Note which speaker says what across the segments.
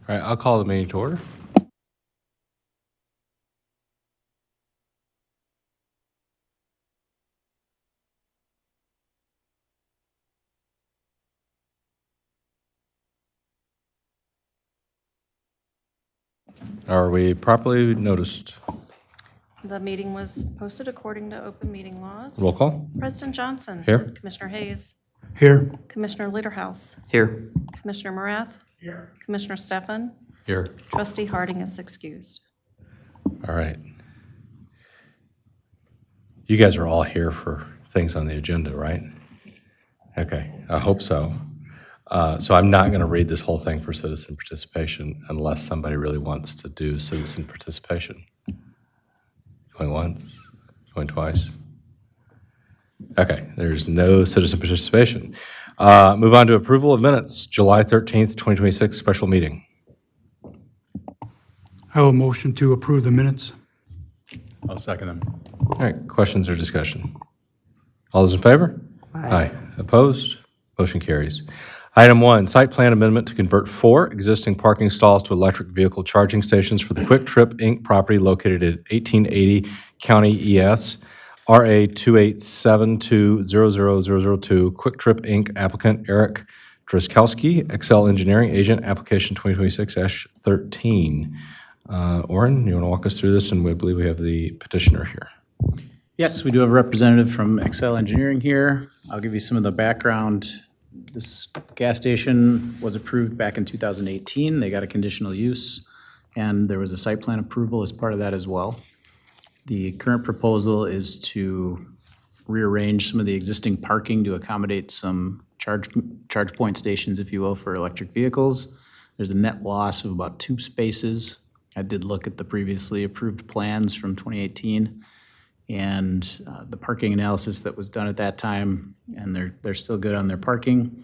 Speaker 1: All right, I'll call the meeting to order. Are we properly noticed?
Speaker 2: The meeting was posted according to open meeting laws.
Speaker 1: Roll call.
Speaker 2: President Johnson.
Speaker 1: Here.
Speaker 2: Commissioner Hayes.
Speaker 3: Here.
Speaker 2: Commissioner Lederhouse.
Speaker 4: Here.
Speaker 2: Commissioner Morath.
Speaker 3: Here.
Speaker 2: Commissioner Stefan.
Speaker 1: Here.
Speaker 2: Trustee Harding is excused.
Speaker 1: All right. You guys are all here for things on the agenda, right? Okay, I hope so. So I'm not going to read this whole thing for citizen participation unless somebody really wants to do citizen participation. Going once, going twice. Okay, there's no citizen participation. Move on to approval of minutes, July 13th, 2026, special meeting.
Speaker 3: I will motion to approve the minutes.
Speaker 5: I'll second them.
Speaker 1: All right, questions or discussion? All those in favor? Aye. Opposed? Motion carries. Item 1, site plan amendment to convert 4 existing parking stalls to electric vehicle charging stations for the Quick Trip, Inc. property located at 1880 County ES, RA 287200002, Quick Trip, Inc. Applicant Eric Driskalski, Excel Engineering Agent, application 2026-13. Oren, you want to walk us through this? And we believe we have the petitioner here.
Speaker 4: Yes, we do have a representative from Excel Engineering here. I'll give you some of the background. This gas station was approved back in 2018. They got a conditional use, and there was a site plan approval as part of that as well. The current proposal is to rearrange some of the existing parking to accommodate some charge point stations, if you will, for electric vehicles. There's a net loss of about 2 spaces. I did look at the previously approved plans from 2018 and the parking analysis that was done at that time, and they're still good on their parking.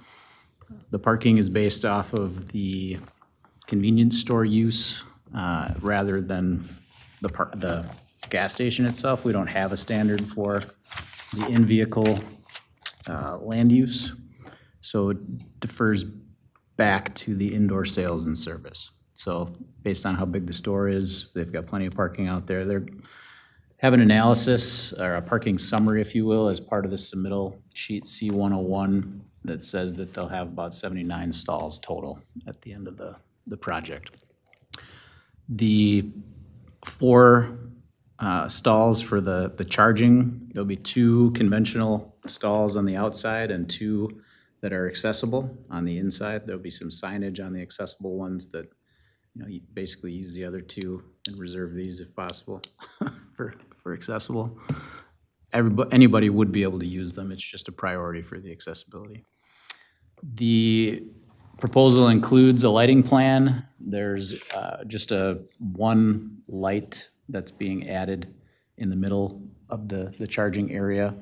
Speaker 4: The parking is based off of the convenience store use rather than the gas station itself. We don't have a standard for the in-vehicle land use, so it defers back to the indoor sales and service. So based on how big the store is, they've got plenty of parking out there. They're have an analysis or a parking summary, if you will, as part of the submittal sheet C101 that says that they'll have about 79 stalls total at the end of the project. The 4 stalls for the charging, there'll be 2 conventional stalls on the outside and 2 that are accessible on the inside. There'll be some signage on the accessible ones that, you basically use the other 2 and reserve these if possible for accessible. Anybody would be able to use them. It's just a priority for the accessibility. The proposal includes a lighting plan. There's just one light that's being added in the middle of the charging area.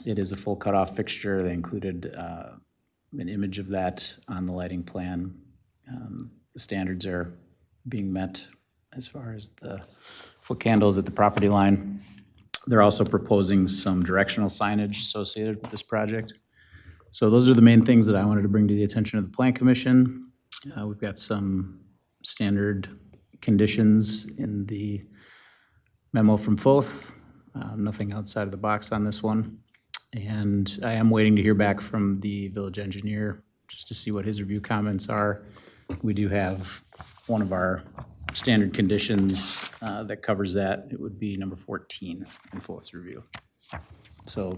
Speaker 4: It is a full cutoff fixture. They included an image of that on the lighting plan. The standards are being met as far as the foot candles at the property line. They're also proposing some directional signage associated with this project. So those are the main things that I wanted to bring to the attention of the Plan Commission. We've got some standard conditions in the memo from FOTH, nothing outside of the box on this one. And I am waiting to hear back from the village engineer just to see what his review comments are. We do have one of our standard conditions that covers that. It would be number 14 in FOTH's review. So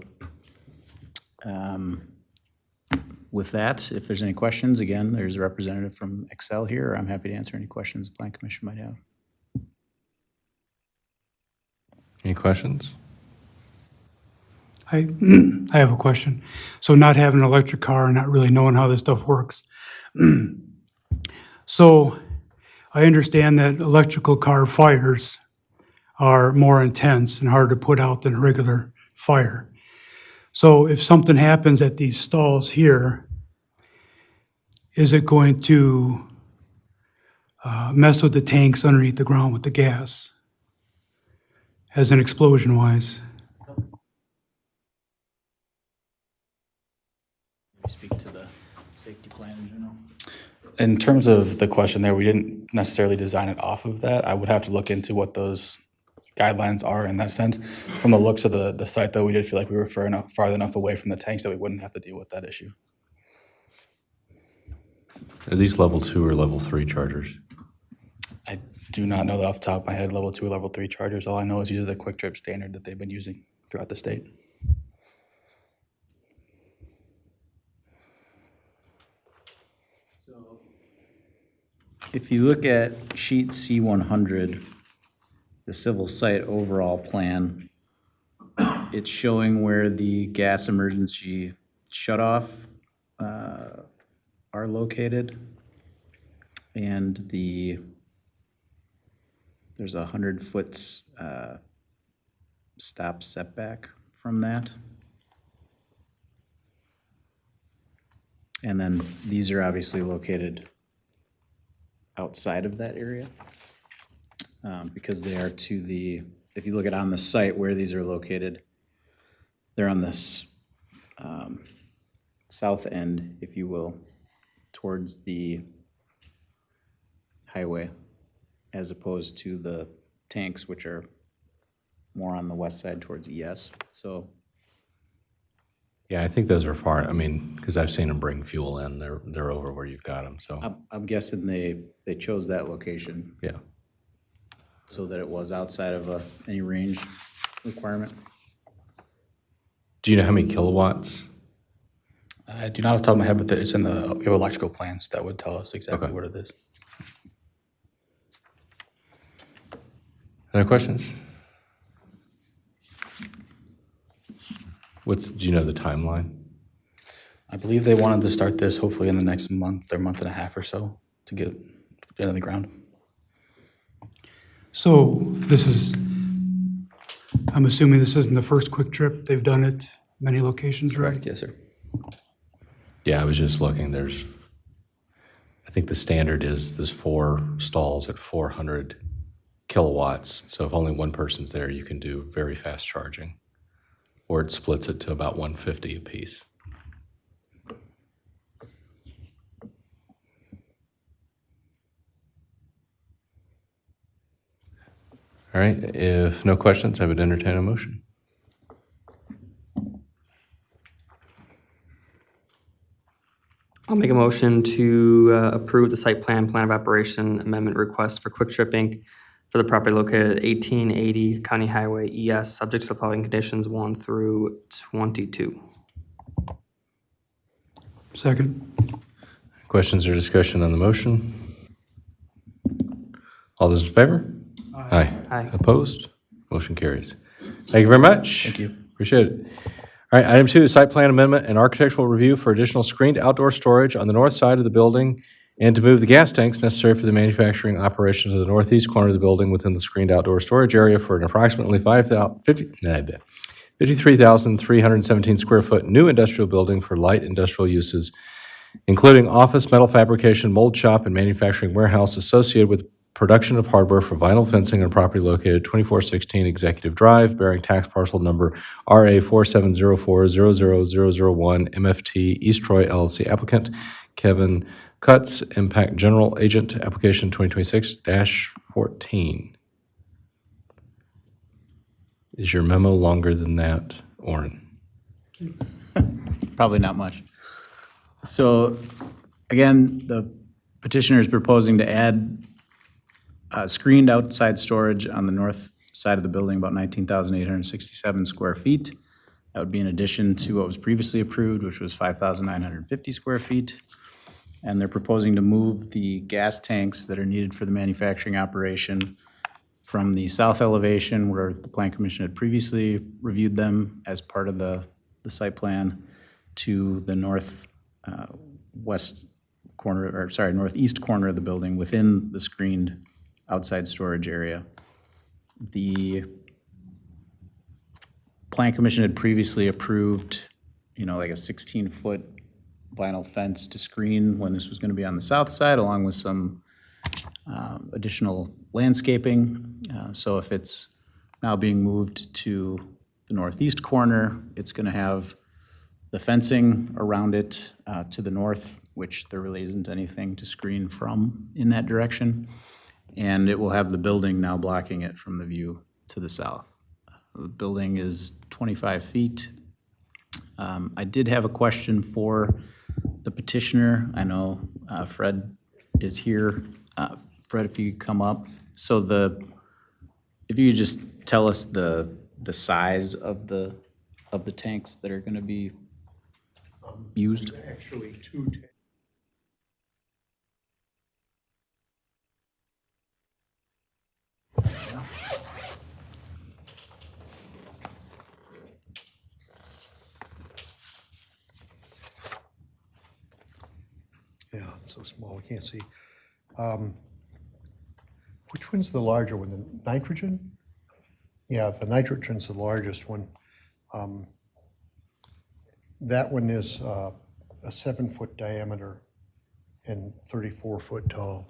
Speaker 4: with that, if there's any questions, again, there's a representative from Excel here. I'm happy to answer any questions the Plan Commission might have.
Speaker 1: Any questions?
Speaker 3: I have a question. So not having an electric car and not really knowing how this stuff works. So I understand that electrical car fires are more intense and harder to put out than a regular fire. So if something happens at these stalls here, is it going to mess with the tanks underneath the ground with the gas? As an explosion-wise?
Speaker 4: Speak to the safety plan in general.
Speaker 6: In terms of the question there, we didn't necessarily design it off of that. I would have to look into what those guidelines are in that sense. From the looks of the site, though, we did feel like we were far enough away from the tanks that we wouldn't have to deal with that issue.
Speaker 1: Are these level 2 or level 3 chargers?
Speaker 6: I do not know that off the top of my head, level 2 or level 3 chargers. All I know is these are the quick trip standard that they've been using throughout the state.
Speaker 4: If you look at sheet C100, the civil site overall plan, it's showing where the gas emergency shutoff are located. And there's a 100-foot stop setback from that. And then these are obviously located outside of that area, because they are to the, if you look at on the site where these are located, they're on this south end, if you will, towards the highway, as opposed to the tanks, which are more on the west side towards ES. So
Speaker 1: Yeah, I think those are far, I mean, because I've seen them bring fuel in, they're over where you've got them, so,
Speaker 4: I'm guessing they chose that location
Speaker 1: yeah.
Speaker 4: so that it was outside of any range requirement.
Speaker 1: Do you know how many kilowatts?
Speaker 6: I do not off the top of my head, but it's in we have electrical plans that would tell us exactly
Speaker 1: Okay.
Speaker 6: what it is.
Speaker 1: Any questions? Do you know the timeline?
Speaker 6: I believe they wanted to start this hopefully in the next month or month and a half or so to get it into the ground.
Speaker 3: So this is, I'm assuming this isn't the first quick trip. They've done it many locations, right?
Speaker 6: Yes, sir.
Speaker 1: Yeah, I was just looking, I think the standard is there's 4 stalls at 400 kilowatts. So if only one person's there, you can do very fast charging. Or it splits it to about 150 apiece. All right, if no questions, I would entertain a motion.
Speaker 7: I'll make a motion to approve the site plan of operation amendment request for Quick Trip Inc. for the property located at 1880 County Highway ES, subject to the following conditions 1 through 22.
Speaker 3: Second.
Speaker 1: Questions or discussion on the motion? All those in favor? Aye.
Speaker 7: Aye.
Speaker 1: Opposed? Motion carries. Thank you very much.
Speaker 6: Thank you.
Speaker 1: Appreciate it. All right, item 2 is site plan amendment and architectural review for additional screened outdoor storage on the north side of the building and to move the gas tanks necessary for the manufacturing operation to the northeast corner of the building within the screened outdoor storage area for an approximately 53,317 square foot new industrial building for light industrial uses, including office, metal fabrication, mold shop, and manufacturing warehouse associated with production of hardware for vinyl fencing on property located 2416 Executive Drive, bearing tax parcel number RA 4704000001, MFT, East Troy LLC applicant, Kevin Cutts, Impact General Agent, application 2026-14. Is your memo longer than that, Orin?
Speaker 4: Probably not much. So, again, the petitioner is proposing to add screened outside storage on the north side of the building, about 19,867 square feet. That would be in addition to what was previously approved, which was 5,950 square feet. And they're proposing to move the gas tanks that are needed for the manufacturing operation from the south elevation where the Plan Commission had previously reviewed them as part of the site plan to the northeast corner of the building within the screened outside storage area. The Plan Commission had previously approved, like a 16-foot vinyl fence to screen when this was going to be on the south side, along with some additional landscaping. So if it's now being moved to the northeast corner, it's going to have the fencing around it to the north which there really isn't anything to screen from in that direction. And it will have the building now blocking it from the view to the south. The building is 25 feet. I did have a question for the petitioner. I know Fred is here. Fred, if you could come up. So if you could just tell us the size of the tanks that are gonna be used?
Speaker 8: Actually, two. Yeah, it's so small, we can't see. Which one's the larger one, the nitrogen? Yeah, the nitrogen's the largest one. That one is a 7-foot diameter and 34 foot tall.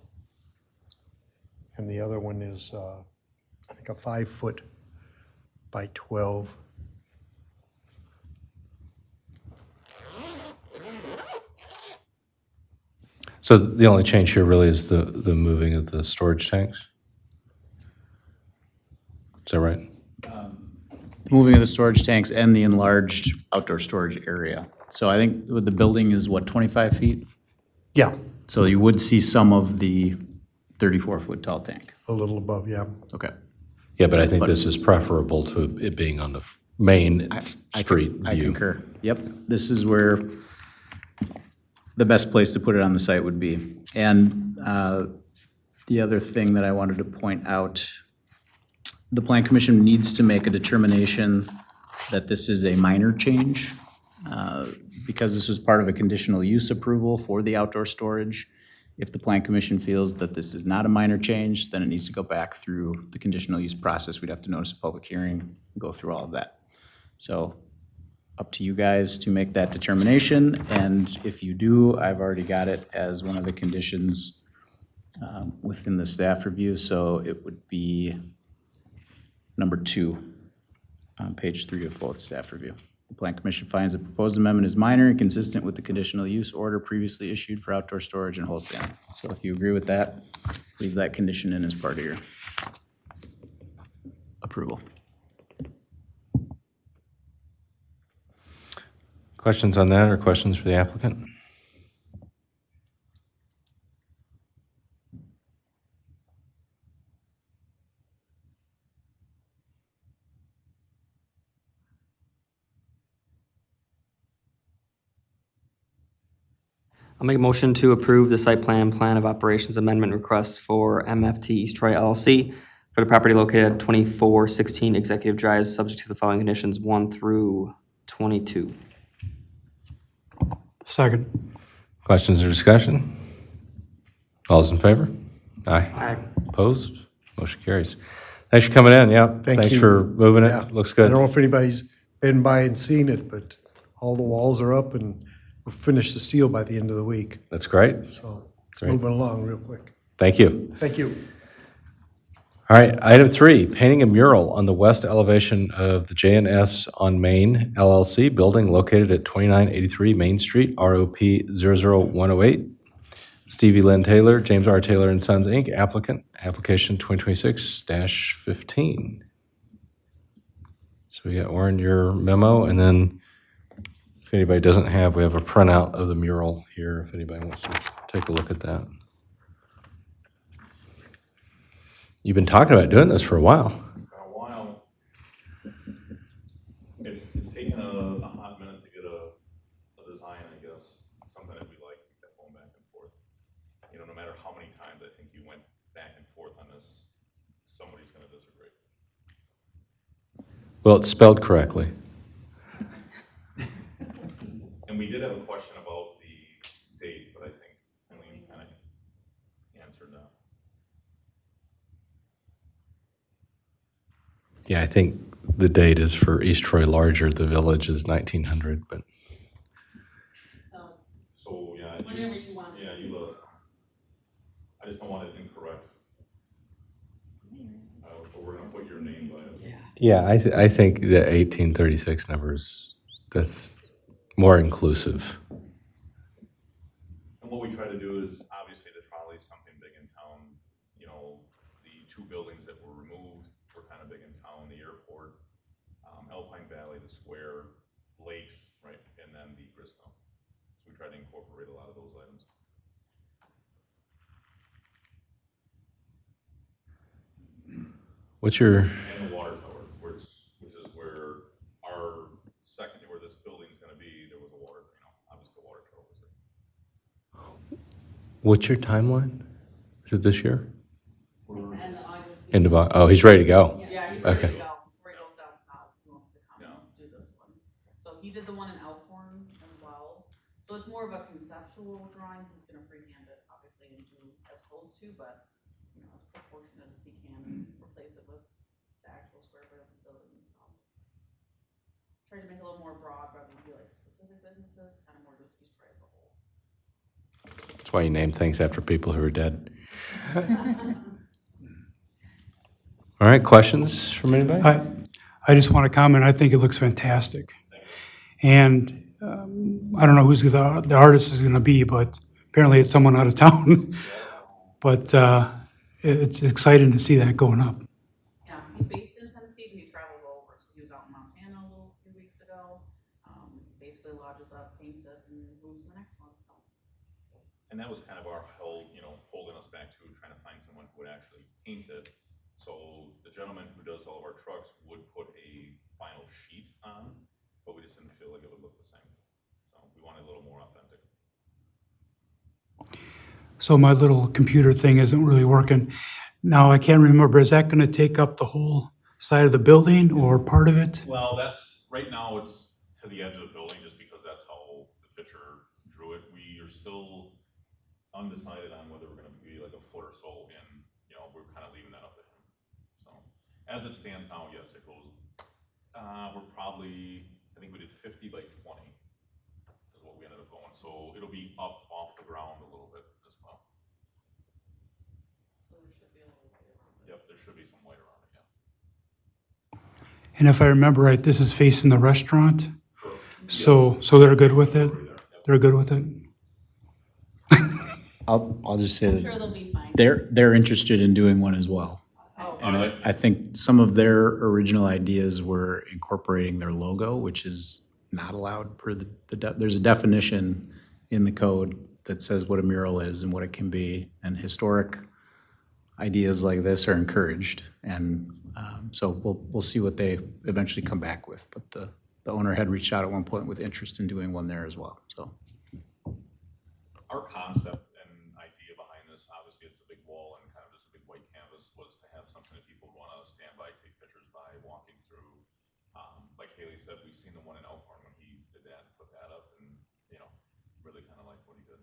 Speaker 8: And the other one is, I think, a 5 foot by 12.
Speaker 1: So the only change here really is the moving of the storage tanks? Is that right?
Speaker 4: Moving of the storage tanks and the enlarged outdoor storage area. So I think the building is what, 25 feet?
Speaker 8: Yeah,
Speaker 4: So you would see some of the 34-foot tall tank.
Speaker 8: a little above, yeah.
Speaker 4: Okay.
Speaker 1: Yeah, but I think this is preferable to it being on the main street
Speaker 4: I
Speaker 1: view.
Speaker 4: concur. Yep, this is where the best place to put it on the site would be. And the other thing that I wanted to point out, the Plan Commission needs to make a determination that this is a minor change. Because this was part of a conditional use approval for the outdoor storage. If the Plan Commission feels that this is not a minor change, then it needs to go back through the conditional use process. We'd have to notice a public hearing, go through all of that. So up to you guys to make that determination, and if you do, I've already got it as one of the conditions within the staff review, so it would be number 2 on page 3 of both staff review. The Plan Commission finds the proposed amendment is minor and consistent with the conditional use order previously issued for outdoor storage and wholesaling. So if you agree with that, leave that condition in as part of your approval.
Speaker 1: Questions on that or questions for the applicant?
Speaker 7: I'll make a motion to approve the site plan of operations amendment request for MFT East Troy LLC for the property located at 2416 Executive Drive, subject to the following conditions 1 through 22.
Speaker 3: Second.
Speaker 1: Questions or discussion? All's in favor? Aye.
Speaker 7: Aye.
Speaker 1: Opposed? Motion carries. Thanks for coming in, yeah.
Speaker 8: Thank
Speaker 1: Thanks
Speaker 8: you.
Speaker 1: for moving
Speaker 8: Yeah.
Speaker 1: it. Looks
Speaker 8: I
Speaker 1: good.
Speaker 8: don't know if anybody's been by and seen it, but all the walls are up and we'll finish the steel by the end of the week.
Speaker 1: That's great.
Speaker 8: So it's
Speaker 1: Great.
Speaker 8: moving along real quick.
Speaker 1: Thank you.
Speaker 8: Thank you.
Speaker 1: All right, item 3, painting a mural on the west elevation of the J&S on Main LLC building located at 2983 Main Street, ROP 00108. Stevie Lynn Taylor, James R. Taylor and Sons, Inc., applicant, application 2026-15. So we got, Warren, your memo, and then if anybody doesn't have, we have a printout of the mural here, if anybody wants to take a look at that. You've been talking about doing this for a while.
Speaker 9: For a while. It's taken a hot minute to get a design, I guess, something that we like, kept going back and forth. You know, no matter how many times I think you went back and forth on this, somebody's gonna disagree.
Speaker 1: Well, it's spelled correctly.
Speaker 9: And we did have a question about the date, but I think Eileen kind of answered that.
Speaker 1: Yeah, I think the date is for East Troy Larger, the village is 1900, but
Speaker 9: So, yeah.
Speaker 10: Whatever you want.
Speaker 9: Yeah, you look. I just don't want it incorrect. But we're gonna put your name by it.
Speaker 1: yeah, I think the 1836 numbers, that's more inclusive.
Speaker 9: And what we try to do is, obviously, the trolley's something big in town. You know, the two buildings that were removed were kind of big in town, the airport, Alpine Valley, the square, lakes, right, and then the gristmill. So we try to incorporate a lot of those items.
Speaker 1: What's your,
Speaker 9: And the water tower, which is where our second, where this building's gonna be, there was a water, obviously the water tower was there.
Speaker 1: what's your timeline? Is it this year?
Speaker 10: And August.
Speaker 1: End of, oh, he's ready to go.
Speaker 10: Yeah, he's ready to
Speaker 1: Okay.
Speaker 10: go. Before he goes down south, he wants to come and do this one. So he did the one in Elkhorn as well. So it's more of a conceptual drawing. He's gonna freehand it, obviously, and do as close to, but, as proportionate as he can, and replace it with the actual square footage of the building, so. Try to make it a little more broad rather than be like specific businesses, kind of more just East Ray as a whole.
Speaker 1: That's why you name things after people who are dead. All right, questions from anybody?
Speaker 3: I just want to comment, I think it looks fantastic. And I don't know who's the artist is going to be, but apparently it's someone out of town. But it's exciting to see that going up.
Speaker 10: Yeah, he's based in Tennessee, but he travels all over. So he was out in Montana a few weeks ago. Basically lodges up, paints it, and moves to the next one, so.
Speaker 9: And that was kind of our holding us back to trying to find someone who would actually paint it. So the gentleman who does all of our trucks would put a final sheet on, but we just didn't feel like it would look the same. So we wanted a little more authentic.
Speaker 3: So my little computer thing isn't really working. Now, I can't remember, is that going to take up the whole side of the building or part of it?
Speaker 9: Well, right now it's to the edge of the building just because that's how the picture drew it. We are still undecided on whether we're gonna be like a foot or so in, we're kind of leaving that up to him. So, as it stands now, yes, it goes, we're probably, I think we did 50 by 20 is what we ended up going. So it'll be up off the ground a little bit as well.
Speaker 10: So there should be a little bit around it.
Speaker 9: Yep, there should be some white around it, yeah.
Speaker 3: And if I remember right, this is facing the restaurant? So they're good with it? They're good with it?
Speaker 4: I'll just say
Speaker 10: I'm
Speaker 4: that
Speaker 10: sure they'll be fine.
Speaker 4: they're interested in doing one as well.
Speaker 10: Oh,
Speaker 4: And I think some of their original ideas were incorporating their logo, which is not allowed per there's a definition in the code that says what a mural is and what it can be, and historic ideas like this are encouraged. And so we'll see what they eventually come back with. But the owner had reached out at one point with interest in doing one there as well, so.
Speaker 9: Our concept and idea behind this, obviously it's a big wall and kind of just a big white canvas, was to have something that people want to stand by, take pictures by, walking through. Like Haley said, we've seen the one in Elkhorn when he did that and put that up, and, really kind of liked what he did.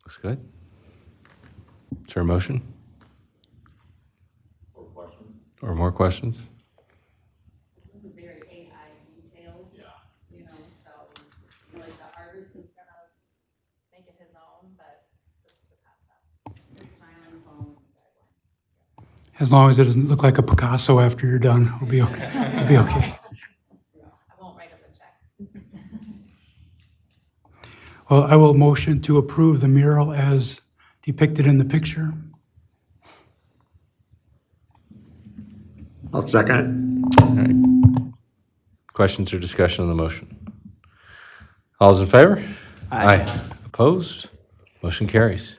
Speaker 1: Looks good. Is there a motion
Speaker 9: Or questions?
Speaker 1: or more questions?
Speaker 10: This is very AI detailed,
Speaker 9: Yeah.
Speaker 10: so, like the artist is gonna make it his own, but this is the concept. His styling, phone, guideline.
Speaker 3: As long as it doesn't look like a Picasso after you're done, we'll be okay. We'll be okay.
Speaker 10: I won't write up a check.
Speaker 3: Well, I will motion to approve the mural as depicted in the picture.
Speaker 11: I'll second
Speaker 1: All right. Questions or discussion on the motion? All's in favor? Aye. Opposed? Motion carries.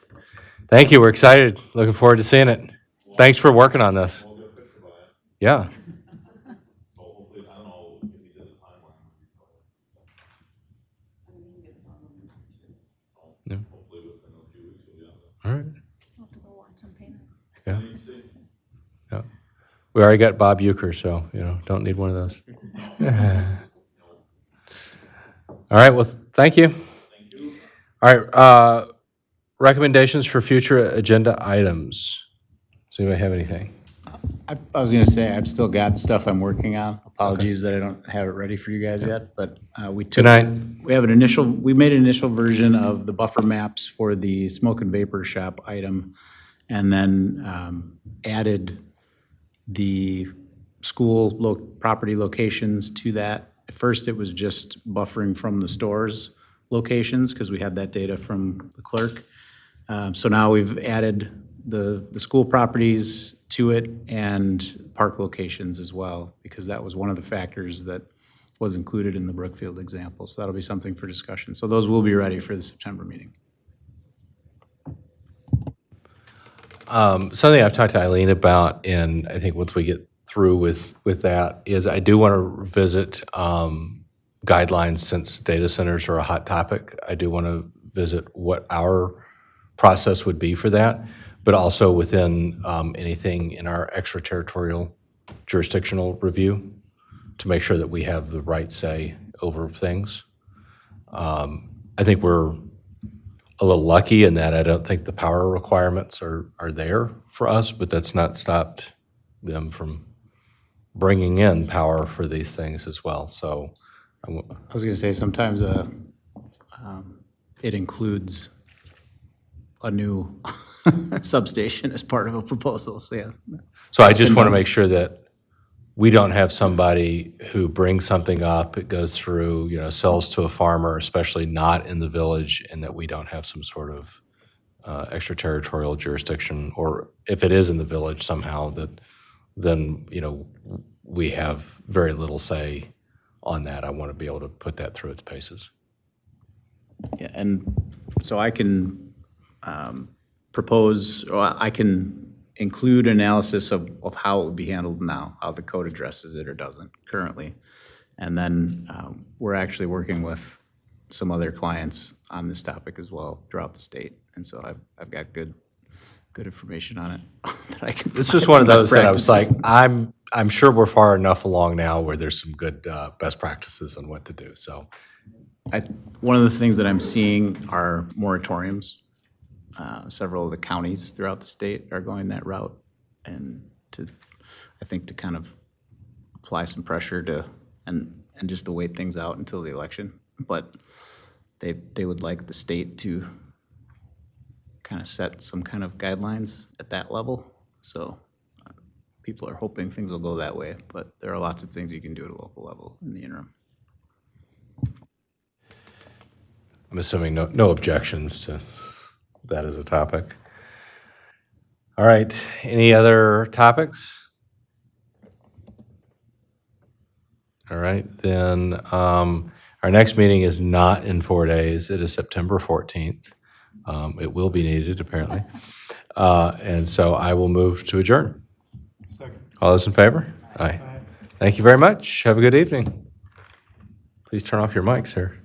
Speaker 1: Thank you, we're excited, looking forward to seeing it. Thanks for working on this.
Speaker 9: We'll get a picture by it.
Speaker 1: Yeah,
Speaker 9: So hopefully, I don't know if he did the timeline.
Speaker 1: Yeah.
Speaker 9: Hopefully within a few weeks, we'll be out there.
Speaker 1: all right,
Speaker 2: I'll have to go watch them paint it.
Speaker 1: yeah,
Speaker 9: You see?
Speaker 1: yeah. We already got Bob Euchre, so, don't need one of those. All right, well, thank you.
Speaker 9: Thank you.
Speaker 1: All right, recommendations for future agenda items. Does anybody have anything?
Speaker 4: I was gonna say, I've still got stuff I'm working on. Apologies that I don't have it ready for you guys yet, but we took.
Speaker 1: Good night.
Speaker 4: We made an initial version of the buffer maps for the smoke and vapor shop item, and then added the school property locations to that At first, it was just buffering from the stores locations, because we had that data from the clerk. So now we've added the school properties to it and park locations as well, because that was one of the factors that was included in the Brookfield example. So that'll be something for discussion. So those will be ready for the September meeting.
Speaker 1: Something I've talked to Eileen about, and I think once we get through with that, is I do want to revisit guidelines, since data centers are a hot topic. I do want to visit what our process would be for that, but also within anything in our extraterritorial jurisdictional review to make sure that we have the right say over things. I think we're a little lucky in that I don't think the power requirements are there for us, but that's not stopped them from bringing in power for these things as well. So
Speaker 4: I was going to say, sometimes it includes a new substation as part of a proposal, so yes.
Speaker 1: So I just want to make sure that we don't have somebody who brings something up, it goes through, sells to a farmer, especially not in the village, and that we don't have some sort of extraterritorial jurisdiction, or if it is in the village somehow, then we have very little say on that. I want to be able to put that through its paces.
Speaker 4: Yeah, and so I can propose, or I can include analysis of how it would be handled now, how the code addresses it or doesn't currently. And then we're actually working with some other clients on this topic as well throughout the state. And so I've got good information on it that I can.
Speaker 1: This is
Speaker 4: provide
Speaker 1: one of
Speaker 4: some best
Speaker 1: those that I was like,
Speaker 4: practices.
Speaker 1: I'm sure we're far enough along now where there's some good best practices on what to do. So
Speaker 4: One of the things that I'm seeing are moratoriums. Several of the counties throughout the state are going that route, and I think to kind of apply some pressure to, and just to wait things out until the election. But they would like the state to kind of set some kind of guidelines at that level. So people are hoping things will go that way, but there are lots of things you can do at a local level in the interim.
Speaker 1: I'm assuming no objections to that as a topic. All right, any other topics? All right, then our next meeting is not in 4 days. It is September 14th. It will be needed, apparently. And so I will move to adjourn.
Speaker 3: Second.
Speaker 1: All those in favor? Aye. Thank you very much. Have a good evening. Please turn off your mics here.